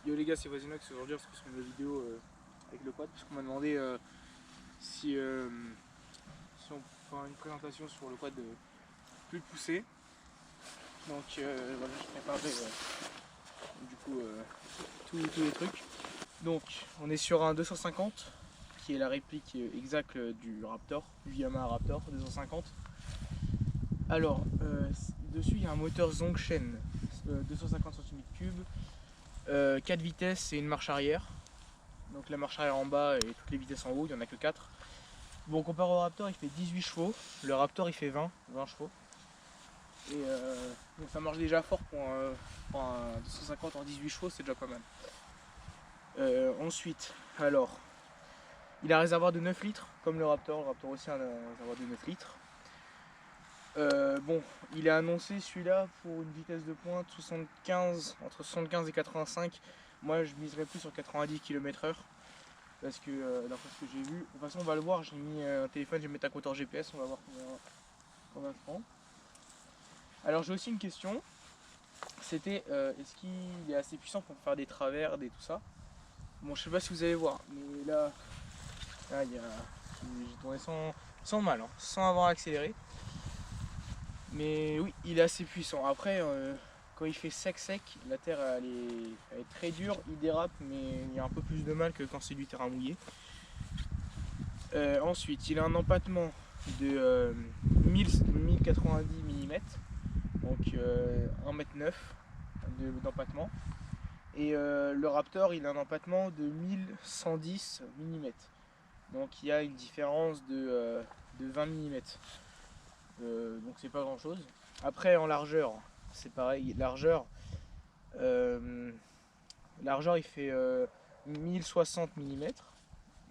Yo les gars, c'est Vasinox. Aujourd'hui on se retrouve sur une vidéo avec le quad parce qu'on m'a demandé si on peut faire une présentation sur le quad plus poussé. Donc voilà, je préparais du coup tous les trucs. Donc on est sur un 250 qui est la réplique exacte du Raptor, du Yamaha Raptor 250. Alors dessus il y a un moteur Zongshen 250 cm3, 4 vitesses et une marche arrière. Donc la marche arrière en bas et toutes les vitesses en haut, il n'y en a que 4. Bon, comparé au Raptor, il fait 18 chevaux. Le Raptor, il fait 20 chevaux. Et donc ça marche déjà fort pour un 250 en 18 chevaux, c'est déjà pas mal. Ensuite, alors, il a un réservoir de 9 litres, comme le Raptor. Le Raptor aussi a un réservoir de 9 litres. Bon, il est annoncé celui-là pour une vitesse de pointe entre 75 et 85. Moi, je miserais plus sur 90 km/h. Parce que d'après ce que j'ai vu, de toute façon on va le voir, j'ai mis un téléphone, je vais mettre un compteur GPS, on va voir combien ça prend. Alors j'ai aussi une question, c'était est-ce qu'il est assez puissant pour faire des travers, et tout ça. Bon, je sais pas si vous allez voir, mais là j'ai tourné sans mal, hein, sans avoir accéléré. Mais oui, il est assez puissant. Après, quand il fait sec, la terre elle est très dure, il dérape, mais il y a un peu plus de mal que quand c'est du terrain mouillé. Ensuite, il a un empattement de 1090 mm, donc 1,9 m d'empattement. Et le Raptor, il a un empattement de 1110 mm, donc il y a une différence de 20 mm. Donc c'est pas grand chose. Après en largeur, c'est pareil, largeur il fait 1060 mm.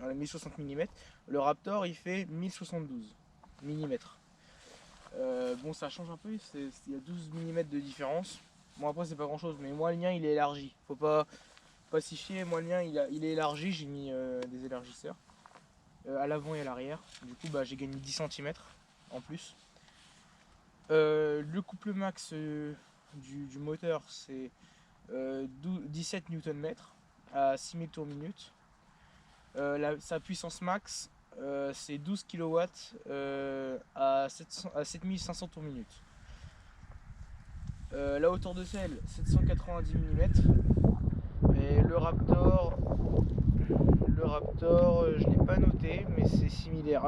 Alors, 1060 mm. Le Raptor il fait 1072 mm. Bon, ça change un peu, il y a 12 mm de différence. Bon, après c'est pas grand chose, mais moi le mien il est élargi, faut pas s'y fier. Moi le mien il est élargi, j'ai mis des élargisseurs à l'avant et à l'arrière. Du coup bah, j'ai gagné 10 cm en plus. Le couple max du moteur c'est 17 Nm à 6000 tours minute. Sa puissance max c'est 12 kW à 7500 tours minute. La hauteur de selle 790 mm. Et le Raptor je l'ai pas noté, mais c'est similaire.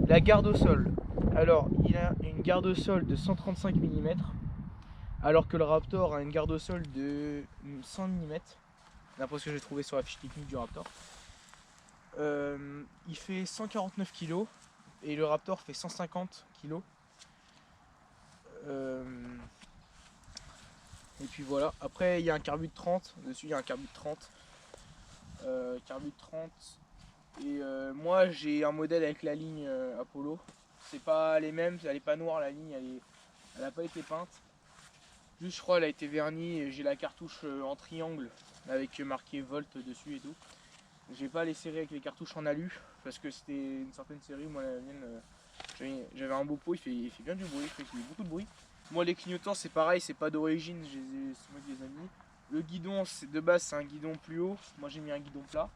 La garde au sol, alors il a une garde au sol de 135 mm, alors que le Raptor a une garde au sol de 100 mm, d'après ce que j'ai trouvé sur la fiche technique du Raptor. Il fait 149 kg et le Raptor fait 150 kg. Et puis voilà, après il y a un carbu de 30, dessus il y a un carbu de 30. Et moi j'ai un modèle avec la ligne Apollo. C'est pas les mêmes, elle est pas noire la ligne, elle a pas été peinte. Juste je crois elle a été vernie et j'ai la cartouche en triangle avec marqué Volt dessus et tout. J'ai pas les séries avec les cartouches en alu parce que c'était une certaine série. Moi la mienne, j'avais un beau pot, il fait bien du bruit, il fait beaucoup de bruit. Moi les clignotants c'est pareil, c'est pas d'origine, c'est moi qui les ai mis. Le guidon de base c'est un guidon plus haut, moi j'ai mis un guidon plat.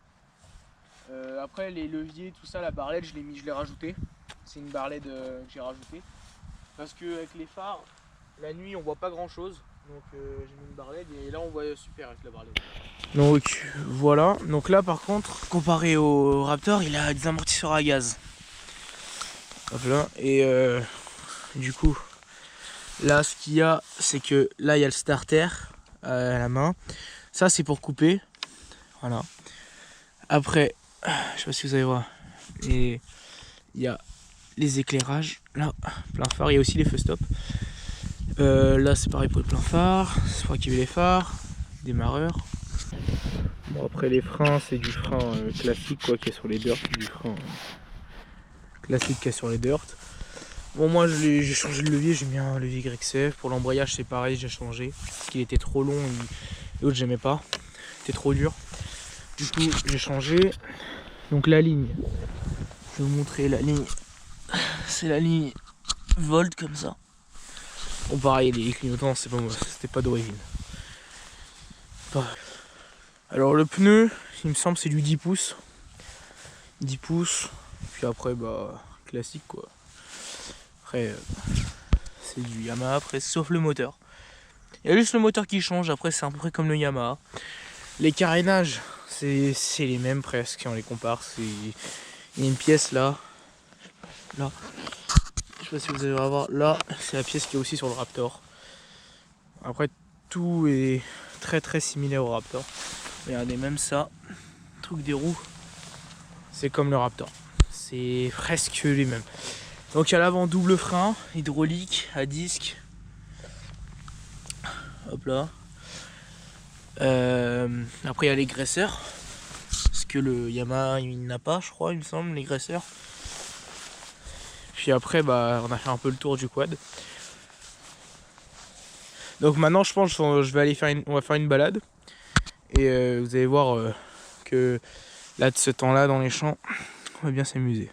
Après les leviers, tout ça, la barlette je l'ai rajouté. C'est une barlette que j'ai rajouté. Parce que avec les phares, la nuit on voit pas grand chose. Donc j'ai mis une barlette et là on voit super avec la barlette. Donc voilà, donc là par contre, comparé au Raptor, il a des amortisseurs à gaz. Hop là, et du coup, là ce qu'il y a, c'est que là il y a le starter à la main. Ça c'est pour couper, voilà. Après, je sais pas si vous allez voir, et il y a les éclairages, là, plein phare, il y a aussi les feux stop. Là c'est pareil pour le plein phare, c'est pour activer les phares, démarreur. Bon après les freins c'est du frein classique quoi qui est sur les dirt, du frein classique qui est sur les dirt. Bon moi j'ai changé le levier, j'ai mis un levier YCF. Pour l'embrayage c'est pareil, j'ai changé parce qu'il était trop long et l'autre j'aimais pas, c'était trop dur. Du coup j'ai changé. Donc la ligne, je vais vous montrer la ligne, c'est la ligne Volt comme ça. Bon pareil les clignotants c'est pas moi, c'était pas d'origine. Alors le pneu, il me semble c'est du 10 pouces. 10 pouces. Puis après bah classique quoi. Après c'est du Yamaha après sauf le moteur. Il y a juste le moteur qui change, après c'est à peu près comme le Yamaha. Les carénages, c'est les mêmes presque si on les compare. Il y a une pièce là. Là. Je sais pas si vous allez voir. Là, c'est la pièce qui est aussi sur le Raptor. Après tout est très similaire au Raptor. Regardez même ça. Le truc des roues. C'est comme le Raptor. C'est presque les mêmes. Donc à l'avant double frein, hydraulique, à disque. Hop là. Après il y a les graisseurs. Parce que le Yamaha il n'a pas je crois il me semble les graisseurs. Puis après bah on a fait un peu le tour du quad. Donc maintenant je pense que je vais aller on va faire une balade. Et vous allez voir que là de ce temps là dans les champs on va bien s'amuser.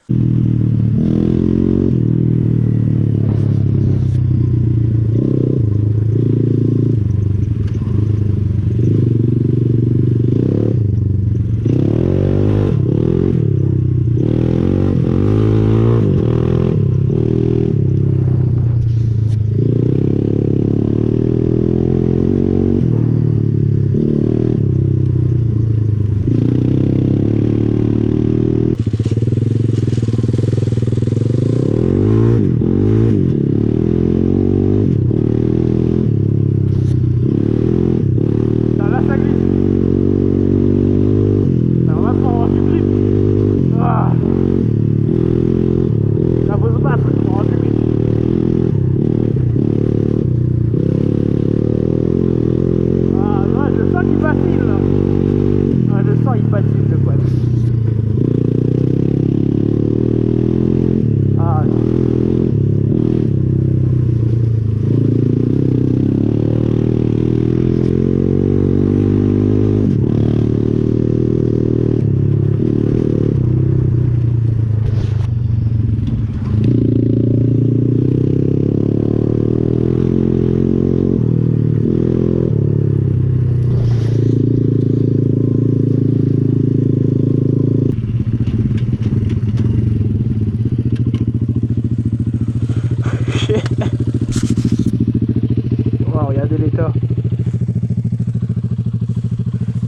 Wow, regardez l'état.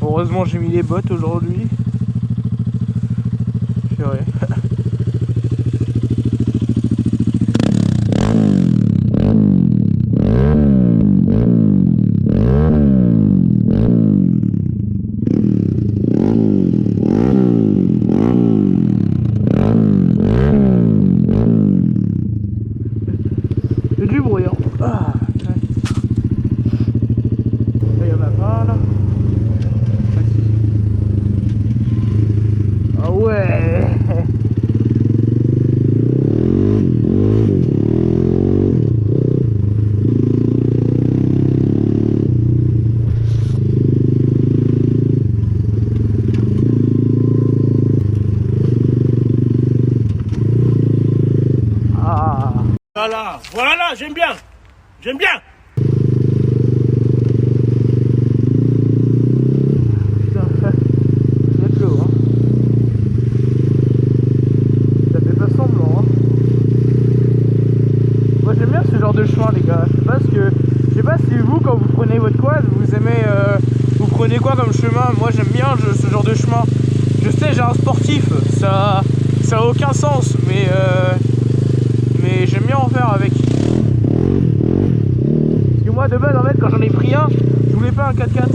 Heureusement j'ai mis les bottes aujourd'hui. Purée. C'est du bruit hein. Ah. Il y en a pas là. Ah ouais. Ah. Voilà, j'aime bien. J'aime bien. Ce genre de chemin les gars, je sais pas si vous quand vous prenez votre quad vous aimez vous prenez quoi comme chemin. Moi j'aime bien ce genre de chemin. Je sais j'ai un sportif, ça a aucun sens mais j'aime bien en faire avec. Parce que moi de base en fait quand j'en ai pris un je voulais pas un 4x4.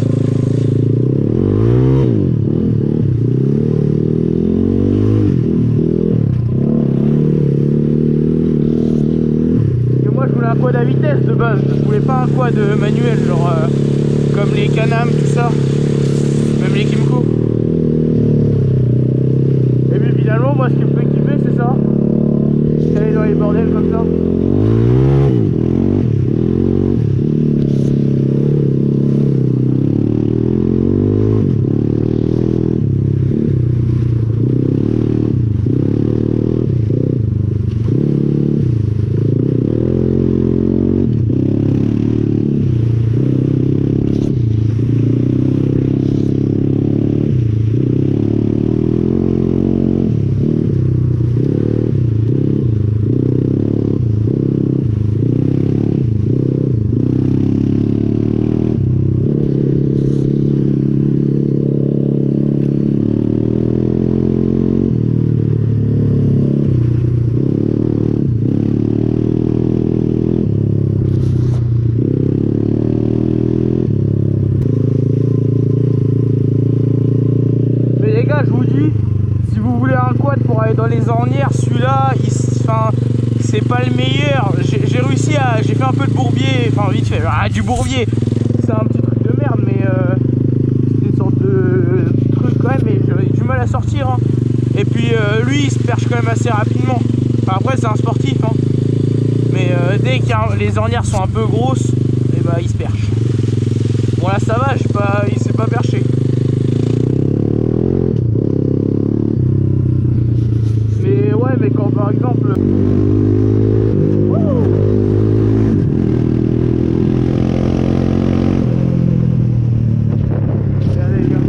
Un quad à vitesse de base, je voulais pas un quad manuel genre comme les Can-Am tout ça, même les Kymco. Et puis finalement moi ce qui me fait kiffer c'est ça, aller dans les bordels comme ça. dis, si vous voulez un quad pour aller dans les ornières, celui-là, c'est pas le meilleur. J'ai réussi à... J'ai fait un peu de bourbier, enfin vite fait, du bourbier. C'est un petit truc de merde, mais c'est une sorte de truc quand même, mais j'avais du mal à sortir. Hein. Et puis lui, il se perche quand même assez rapidement. Enfin, après, c'est un sportif. Hein. Mais dès que les ornières sont un peu grosses, et bah, il se perche. Bon là, ça va, il s'est pas perché. Mais ouais, mais quand par exemple... Regardez les gars.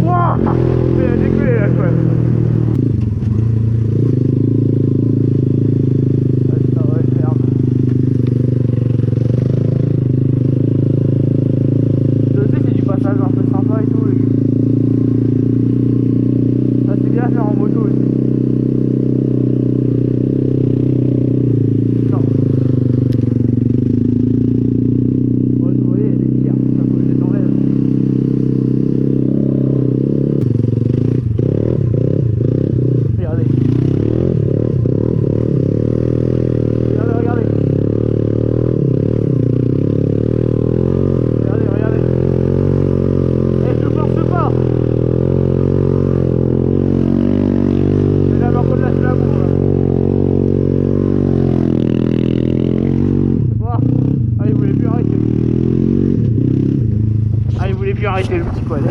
Wouah, c'est décollé là quoi. Arrêter le petit quad.